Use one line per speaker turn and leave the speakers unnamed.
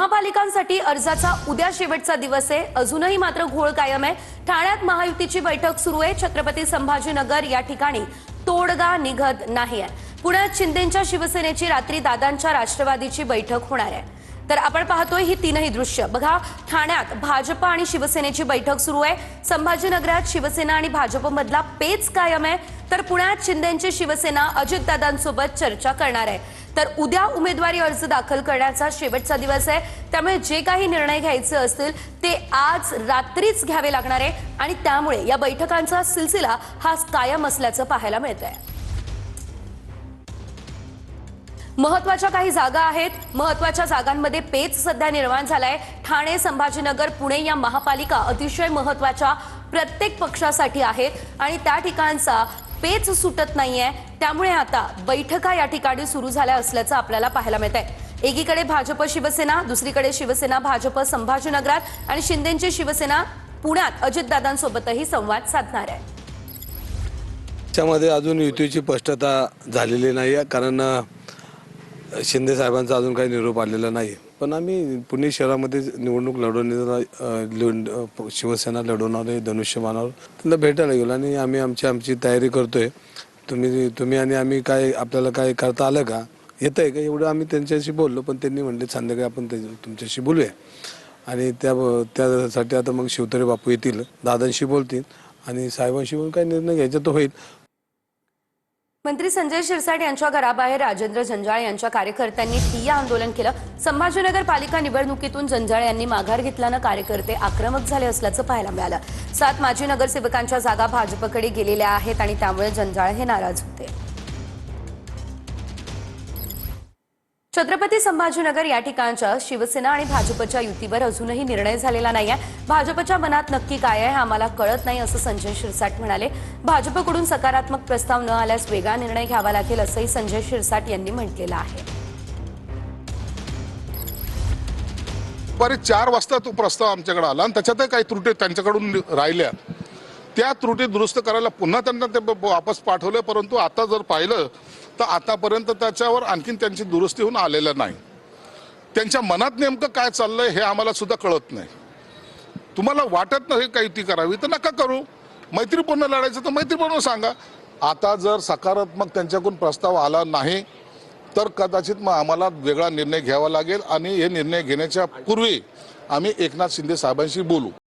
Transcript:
महापालिकांसाठी अर्जाचा उद्या शेवटचा दिवस आहे। अजूनही मात्र घोळ कायम आहे। ठाण्यात महायुतीची बैठक सुरू आहे। छत्रपती संभाजीनगर या ठिकाणी तोडगा निघत नाहीये। पुण्यात शिंदेंच्या शिवसेनेची रात्री दादांच्या राष्ट्रवादीची बैठक होणार आहे। तर आपण पाहतोय ही तीनही दृश्य बघा। ठाण्यात भाजप आणि शिवसेनेची बैठक सुरू आहे। संभाजीनगरात शिवसेना आणि भाजपमधला पेच कायम आहे। तर पुण्यात शिंदेंची शिवसेना अजितदादांसोबत चर्चा करणार आहे। तर उद्या उमेदवारी अर्ज दाखल करण्याचा शेवटचा दिवस आहे। त्यामुळे जे काही निर्णय घ्यायचे असतील ते आज रात्रीच घ्यावे लागणार आहे आणि त्यामुळे या बैठकांचा सिलसिला हा कायम असल्याचं पाहायला मिळतंय। महत्त्वाच्या काही जागा आहेत। महत्त्वाच्या जागांमध्ये पेच सध्या निर्माण झालाय। ठाणे, संभाजीनगर, पुणे या महापालिका अतिशय महत्त्वाच्या प्रत्येक पक्षासाठी आहेत आणि त्या ठिकाणचा पेच सुटत नाहीये। त्यामुळे आता बैठका या ठिकाणी सुरू झाल्या असल्याचं आपल्याला पाहायला मिळतंय। एकीकडे भाजप शिवसेना, दुसरीकडे शिवसेना भाजप संभाजीनगरात आणि शिंदेंची शिवसेना पुण्यात अजितदादांसोबतही संवाद साधणार आहे।
त्यामध्ये अजून युतीची स्पष्टता झालेली नाही आहे, कारण शिंदे साहेबांचा अजून काही निरोप आलेला नाही। पण आम्ही पुणे शहरामध्ये निवडणूक लढवण्याचा शिवसेना लढवणारे धनुष्यबाणावर त्यांना भेटायला गेलो आणि आम्ही आमची तयारी करतोय। तुम्ही आणि आम्ही काय आपल्याला काय करता आलं का, येतंय का, एवढं आम्ही त्यांच्याशी बोललो। पण त्यांनी म्हणले संध्याकाळी आपण तुमच्याशी बोलूया आणि त्यासाठी आता मग शिवतरे बापू येतील, दादांशी बोलतील आणि साहेबांशी बोलून काय निर्णय घ्यायचा तो होईल।
मंत्री संजय शिरसाट यांच्या घराबाहेर राजेंद्र जंजाळ यांच्या कार्यकर्त्यांनी ठिय्या आंदोलन केलं। संभाजीनगर पालिका निवडणुकीतून जंजाळ यांनी माघार घेतल्यानं कार्यकर्ते आक्रमक झाले असल्याचं पाहायला मिळालं। 7 माजी नगरसेवकांच्या जागा भाजपकडे गेलेल्या आहेत आणि त्यामुळे जंजाळ हे नाराज होते। छत्रपती संभाजीनगर या ठिकाणच्या शिवसेना आणि भाजपच्या युतीवर अजूनही निर्णय झालेला नाहीये। भाजपच्या मनात नक्की काय आहे हे आम्हाला कळत नाही असं संजय शिरसाट म्हणाले। भाजपकडून सकारात्मक प्रस्ताव न आल्यास वेगळा निर्णय घ्यावा लागेल असंही संजय शिरसाट यांनी म्हटलेलं आहे।
दुपारी 4 वाजता तो प्रस्ताव आमच्याकडे आला आणि त्याच्यातही काही त्रुटी त्यांच्याकडून राहिल्या। त्या त्रुटी दुरुस्त करायला पुन्हा त्यांना ते वापस पाठवले, परंतु आता जर पाहिलं तर आतापर्यंत त्याच्यावर आणखीन त्यांची दुरुस्ती होऊन आलेलं नाही। त्यांच्या मनात नेमकं काय चाललंय हे आम्हाला सुद्धा कळत नाही। तुम्हाला वाटत नाही काही ती करावी तर नका करू, मैत्रीपूर्ण लढायचं तर मैत्रीपूर्ण सांगा। आता जर सकारात्मक त्यांच्याकडून प्रस्ताव आला नाही तर कदाचित मग आम्हाला वेगळा निर्णय घ्यावा लागेल आणि हे निर्णय घेण्याच्या पूर्वी आम्ही एकनाथ शिंदे साहेबांशी बोलू।